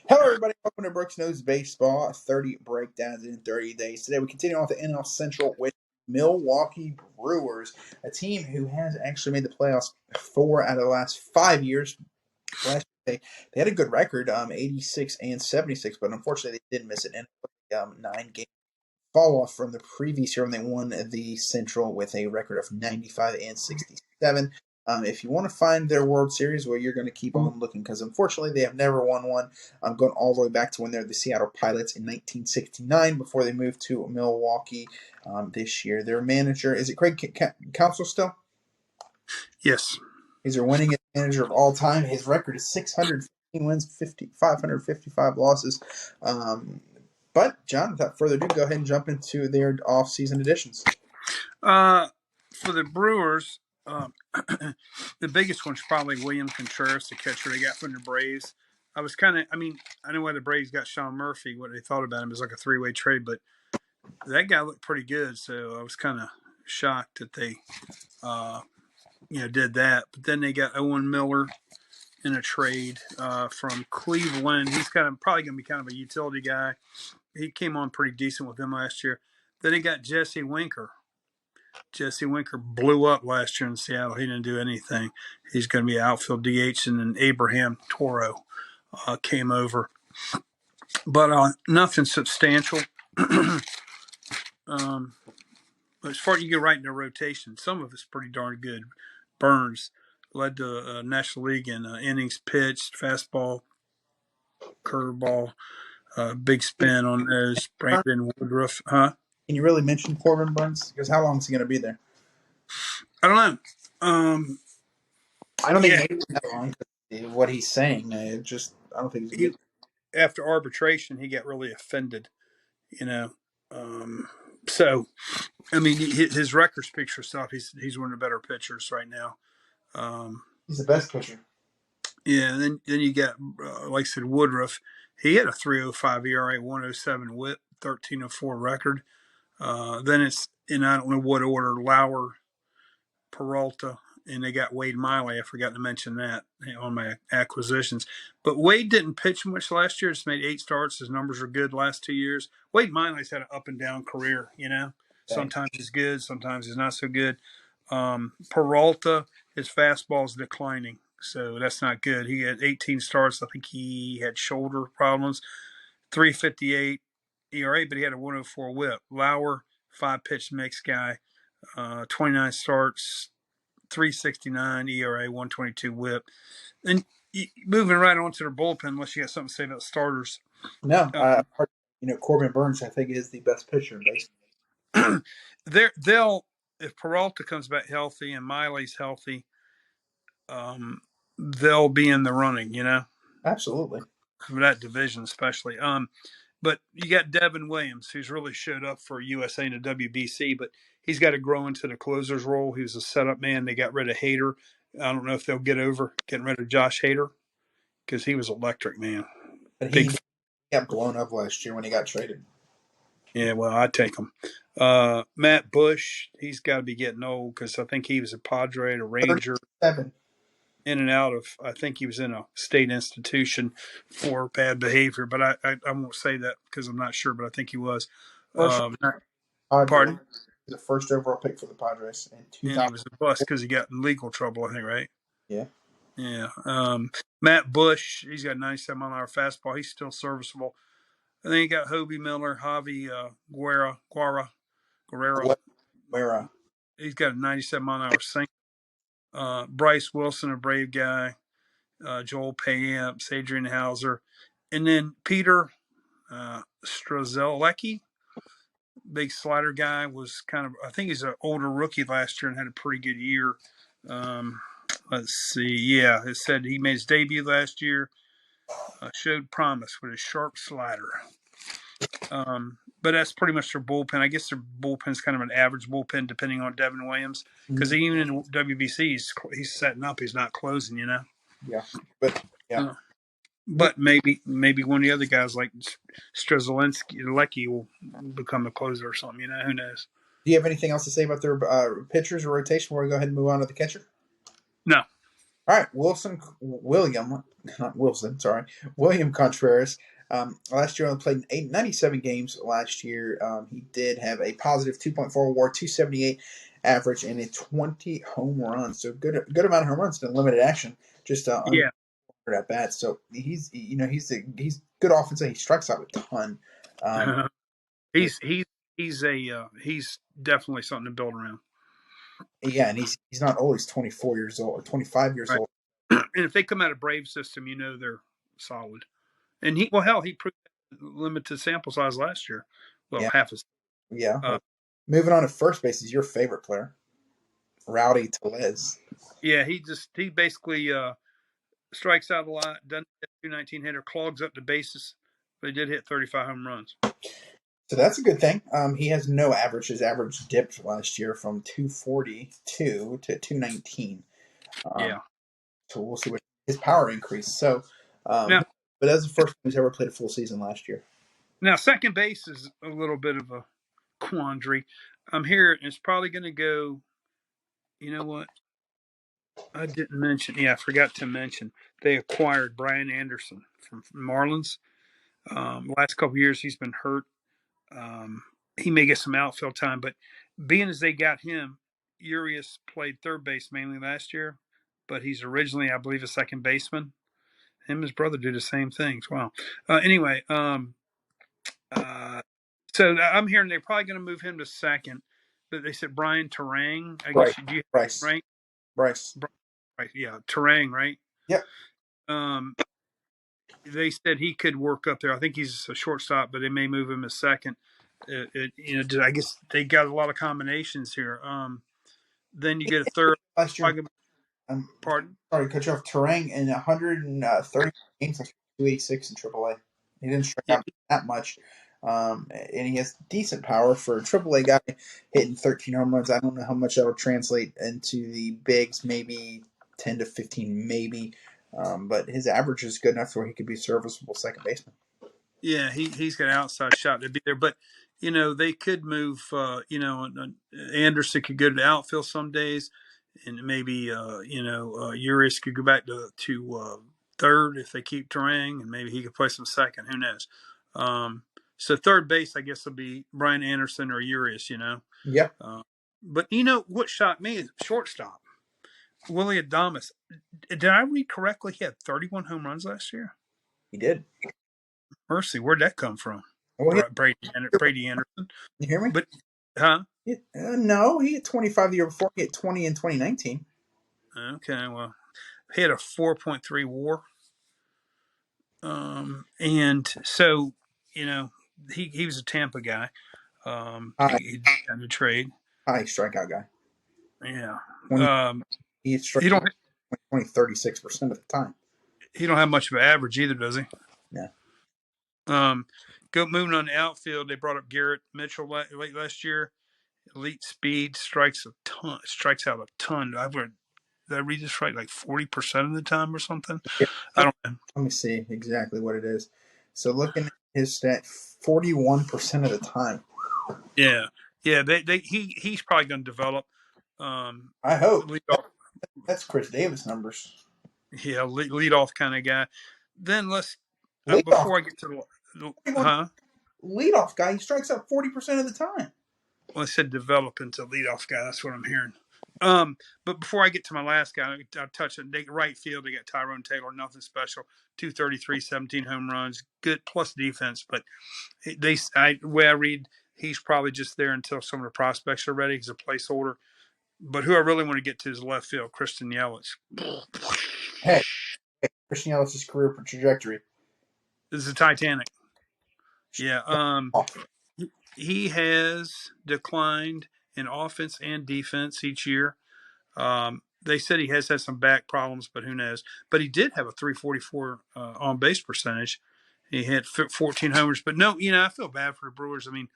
Hello, everybody. Welcome to Brooks Knows Baseball. 30 breakdowns in 30 days. Today, we continue on with the NL Central with Milwaukee Brewers, a team who has actually made the playoffs 4 out of the last 5 years. Last year, they had a good record, 86 and 76, but unfortunately, they did miss it in 9 games fall off from the previous year when they won the Central with a record of 95 and 67. If you want to find their World Series, well, you're going to keep on looking because unfortunately they have never won one. Going all the way back to when they're the Seattle Pilots in 1969 before they moved to Milwaukee this year. Their manager, is it Craig Counsell still? Yes. He's their winningest manager of all time. His record is 615 wins, 555 losses. But, John, without further ado, go ahead and jump into their off-season additions. For the Brewers, the biggest one's probably William Contreras, the catcher they got from the Braves. I know why the Braves got Sean Murphy, what they thought about him is like a three-way trade, but that guy looked pretty good, so I was kind of shocked that they, did that. But then they got Owen Miller in a trade from Cleveland. He's probably going to be kind of a utility guy. He came on pretty decent with them last year. Then they got Jesse Winker. Jesse Winker blew up last year in Seattle. He didn't do anything. He's going to be outfield DH, and then Abraham Toro came over. But nothing substantial. As far as you get right into rotation, some of it's pretty darn good. Burns led the National League in innings pitched, fastball, curveball, big spin on those. Brandon Woodruff, huh? Can you really mention Corbin Burns? Because how long is he going to be there? I don't know. I don't think maybe that long. What he's saying, I don't think he's good. After arbitration, he got really offended, So, I mean, his record speaks for itself. He's one of the better pitchers right now. He's the best pitcher. Yeah, and then you got, like I said, Woodruff. He had a 3.05 ERA, 107 WHIP, 13.04 record. Then it's in I don't know what order, Lauer, Peralta, and they got Wade Miley. I forgot to mention that on my acquisitions. But Wade didn't pitch much last year. Just made 8 starts. His numbers are good last 2 years. Wade Miley's had an up and down career, Sometimes he's good, sometimes he's not so good. Peralta, his fastball's declining, so that's not good. He had 18 starts. I think he had shoulder problems. 3.58 ERA, but he had a 104 WHIP. Lauer, 5-pitch mix guy, 29 starts, 3.69 ERA, 122 WHIP. And moving right on to their bullpen, unless you got something to say about starters. No, Corbin Burns, I think, is the best pitcher in baseball. They'll, if Peralta comes back healthy and Miley's healthy, they'll be in the running, Absolutely. For that division, especially. But you got Devin Williams, who's really showed up for USA and the WBC, but he's got to grow into the closer's role. He was a setup man. They got rid of Hader. I don't know if they'll get over getting rid of Josh Hader because he was electric, man. But he got blown up last year when he got traded. Yeah, well, I'd take him. Matt Bush, he's got to be getting old because I think he was a Padre, a Ranger. 37. In and out of, I think he was in a state institution for bad behavior, but I won't say that because I'm not sure, but I think he was. Pardon? The first overall pick for the Padres in 2000. And he was a bust because he got in legal trouble, I think, right? Yeah. Yeah. Matt Bush, he's got 97 mile an hour fastball. He's still serviceable. And then you got Hobie Miller, Javi Guerrero. He's got a 97 mile an hour sinker. Bryce Wilson, a Brave guy. Joel Payamps, Adrian Hauser. And then Peter Strzelecki, big slider guy, was I think he's an older rookie last year and had a pretty good year. Let's see. Yeah, it said he made his debut last year. Showed promise with his sharp slider. But that's pretty much their bullpen. I guess their bullpen's kind of an average bullpen, depending on Devin Williams. Because even in WBC, he's setting up. He's not closing, Yeah, but yeah. But maybe one of the other guys like Strzelecki will become a closer or something. Who knows? Do you have anything else to say about their pitchers or rotation before we go ahead and move on to the catcher? No. All right, William, not Wilson, sorry, William Contreras. Last year only played 97 games last year. He did have a positive 2.4 WAR, 278 average, and a 20 home runs. So good amount of home runs in limited action, just under Yeah. at bats. So he's good offensive. He strikes out a ton. Um, he's he's he's definitely something to build around. yeah, and he's not old. He's 24 years old or 25 years Right. old. And if they come out of Brave system, they're solid. And he proved limited sample size last year. Well, Yeah, half as. yeah. Uh, Moving on to first base is your favorite player, Rowdy Tellez. yeah, he basically strikes out a lot. Doesn't hit 219 hitter, clogs up the bases, but he did hit 35 home runs. So that's a good thing. He has no average. His average dipped last year from 242 to 219. Yeah. So we'll see what his power increase. So, Now, but that's the first time he's ever played a full season last year. second base is a little bit of a quandary. I'm here, and it's probably going to go. You know what? I didn't mention. Yeah, I forgot to mention they acquired Brian Anderson from Marlins. Last couple of years, he's been hurt. He may get some outfield time, but being as they got him, Urias played third base mainly last year, but he's originally, I believe, a second baseman. Him and his brother do the same things. Wow. Anyway, uh, so I'm hearing they're probably going to move him to second, but they said Brian Terang. I Right, guess you Bryce. right? Bryce. Right, yeah, Terang, right? Yep, Um, they said he could work up there. I think he's a shortstop, but they may move him a second. I guess they got a lot of combinations here. Then you get a third. last year. Um, Pardon? Sorry, to cut you off. Terang in 130 games, like 286 in AAA. He didn't strike Yeah, out that much, and he has decent power for a AAA guy hitting 13 home runs. I don't know how much that will translate into the bigs, maybe 10 to 15, maybe. But his average is good enough where he could be a serviceable second baseman. yeah, he's got an outside shot to be there, but they could move. Anderson could go to the outfield some days, and maybe Urias could go back to third if they keep Terang, and maybe he could play some second. Who knows? So third base, I guess, will be Brian Anderson or Urias. Yep, Uh, but what shocked me is shortstop Willie Adames. Did I read correctly? He had 31 home runs last year. he did. Mercy, where'd that come from? Well, Brady Anderson. you hear me? But, huh? No, he hit 25 the year before. He hit 20 in 2019. Okay, well, he had a 4.3 WAR, and so he was a Tampa guy. High, He had to trade. high strikeout guy. Yeah. 20, he He struck don't 36% of the time. he don't have much of an average either, does he? Yeah. Um, moving on the outfield, they brought up Garrett Mitchell late last year. Elite speed, strikes out a ton. Did I read this right? Like 40% of the time or something. Yeah. I don't know. Let me see exactly what it is. So looking at his stat, 41% of the time. Yeah, yeah. He's probably going to develop. I hope Lead off, that's Chris Davis numbers. yeah, lead off kind of guy. Then let's Leadoff, before I get to leadoff guy. He strikes out 40% of the time. well, I said develop into leadoff guy. That's what I'm hearing. But before I get to my last guy, I'll touch on right field. They got Tyrone Taylor, nothing special. 233, 17 home runs, good plus defense. But way I read, he's probably just there until some of the prospects are ready. He's a placeholder. But who I really want to get to is left field, Christian Yelich. Hey, Christian Yelich's career trajectory. This is a Titanic. Yeah. He has declined in offense and defense each year. They said he has had some back problems, but who knows? But he did have a 344 on base percentage. He had 14 homers. But no, I feel bad for the Brewers. I mean,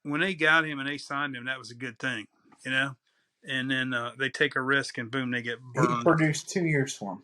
when they got him and they signed him, that was a good thing, And then they take a risk and boom, they get He burned. produced 2 years for him.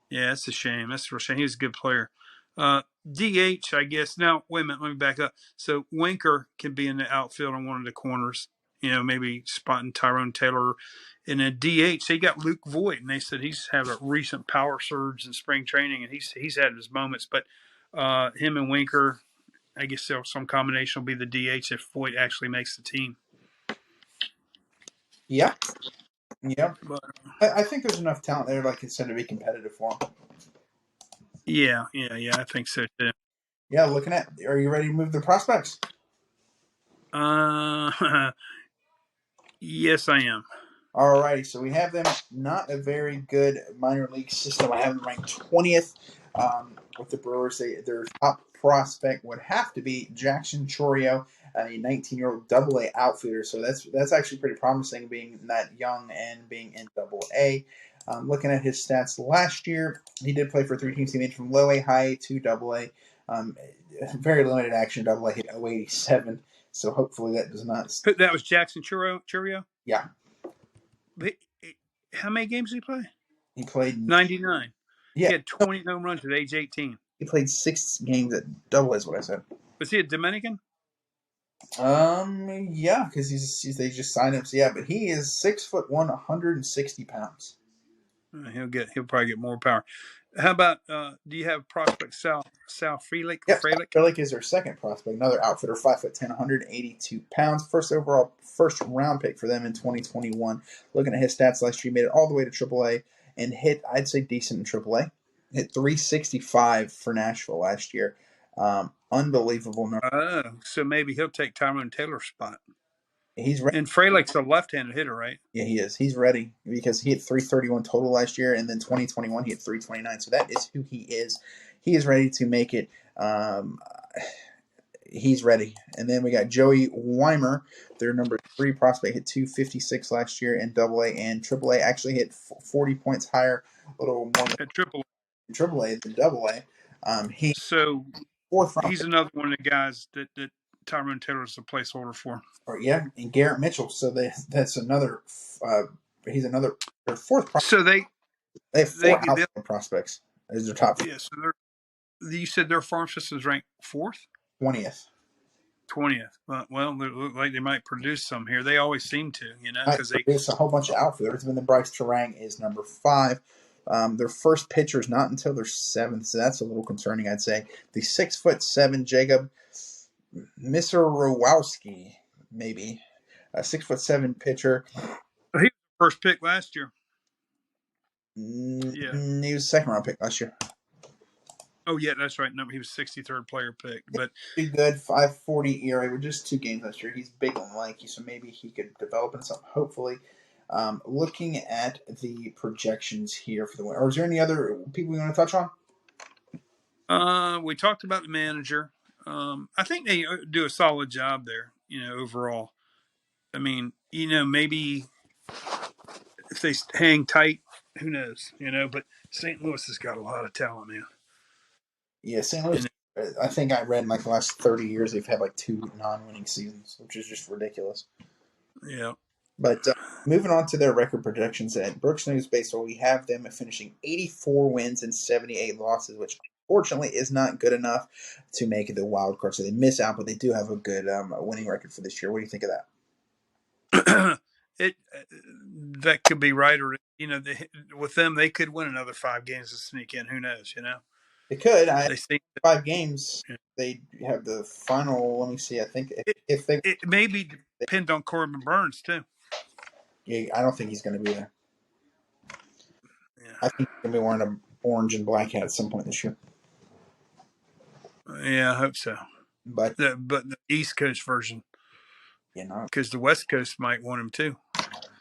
Yeah, that's a shame. That's a shame. He was a good player. DH, I guess. Now, wait a minute. Let me back up. So Winker can be in the outfield on one of the corners. maybe spotting Tyrone Taylor. In a DH, they got Luke Voigt, and they said he's had a recent power surge in spring training, and he's had his moments. But him and Winker, I guess some combination will be the DH if Voigt actually makes the team. Yeah, yeah. But I think there's enough talent there, like you said, to be competitive for him. yeah, I think so too. Yeah, looking at. Are you ready to move the prospects? Yes, I am. All righty, so we have them not a very good minor league system. I have them ranked 20th with the Brewers. Their top prospect would have to be Jackson Chorio, a 19-year-old Double-A outfielder. So that's actually pretty promising, being that young and being in Double-A. Looking at his stats last year, he did play for 3 teams. He made from Low A, High A to Double-A. Very limited action. Double-A hit 087. So hopefully that does not. That was Jackson Churio. Yeah, How many games did he play? he played. 99. Yeah, He had 20 home runs at age 18. he played 6 games at Double-A, is what I said. Was he a Dominican? Yeah, because they just signed him. So yeah, but he is 6'1", 160 pounds. He'll probably get more power. How about do you have prospect Sal Frelick? Yep, Frelick is their second prospect, another outfitter, 5'10", 182 pounds. First round pick for them in 2021. Looking at his stats last year, he made it all the way to AAA and hit, I'd say, decent in AAA. Hit 365 for Nashville last year. Unbelievable number. So maybe he'll take Tyrone Taylor's spot. He's ready. And Frelick's a left-handed hitter, right? Yeah, he is. He's ready because he hit 331 total last year, and then 2021 he hit 329. So that is who he is. He is ready to make it. He's ready. And then we got Joey Weimer, their number 3 prospect, hit 256 last year in Double-A and Triple-A. Actually hit 40 points higher, a little more at Triple-A than Double-A. So fourth round he's pick. another one of the guys that Tyrone Taylor is a placeholder for. Yeah, and Garrett Mitchell. So that's another. He's another their 4th prospect. So they have 4 outfield prospects as their top. Yeah, so you said their farm system is ranked 4th? 20th. 20th. Well, they look like they might produce some here. They always seem to, because they produce a whole bunch of outfielders. And then Bryce Terang is number 5. Their first pitcher is not until their 7th, so that's a little concerning, I'd say. The 6'7" Jacob Misarowski, maybe a 6'7" pitcher. He was the first pick last year. Yeah, he was 2nd round pick last year. Oh yeah, that's right. No, he was 63rd player picked, but pretty good. 5.40 ERA with just 2 games last year. He's big and lanky, so maybe he could develop into something. Hopefully, looking at the projections here for the win. Or is there any other people you want to touch on? We talked about the manager. I think they do a solid job there. Overall. I mean, maybe if they hang tight, who knows? But St. Louis has got a lot of talent, man. Yeah, St. Louis. I think I read in like the last 30 years they've had like 2 non-winning seasons, which is just ridiculous. Yeah. But moving on to their record projections at Brooks News Baseball, we have them finishing 84 wins and 78 losses, which unfortunately is not good enough to make the wild card. So they miss out, but they do have a good winning record for this year. What do you think of that? That could be right, or with them they could win another 5 games to sneak in. Who knows? They could. They 5 games. Yeah. They have the final. Let me see. I think if they it maybe depend on Corbin Burns too. Yeah, I don't think he's going to be there. Yeah. I think he's going to be wearing an orange and black hat at some point this year. Yeah, I hope so. But the East Coast version. Because the West Coast might want him too.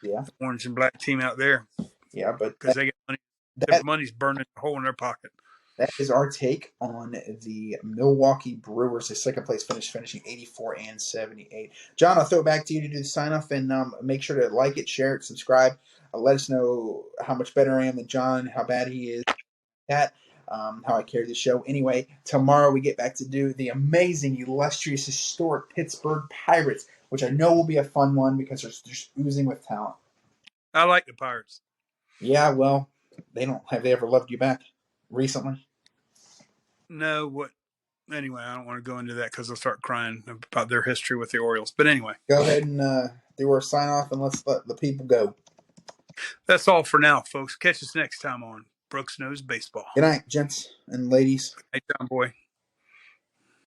Yeah, the orange and black team out there. Yeah, but because they get money, their money's burning a hole in their pocket. That is our take on the Milwaukee Brewers. The 2nd place finishing 84 and 78. John, I'll throw it back to you to do the sign off, and make sure to like it, share it, subscribe. Let us know how much better I am than John, how bad he is at. How I carry the show. Anyway, tomorrow we get back to do the amazing, illustrious, historic Pittsburgh Pirates, which I know will be a fun one because they're just oozing with talent. I like the Pirates. Yeah, well, have they ever loved you back recently? No, anyway, I don't want to go into that because I'll start crying about their history with the Orioles. But anyway, Go ahead and do our sign off, and let's let the people go. that's all for now, folks. Catch us next time on Brooks Knows Baseball. Good night, gents and ladies. Hey, John Boy.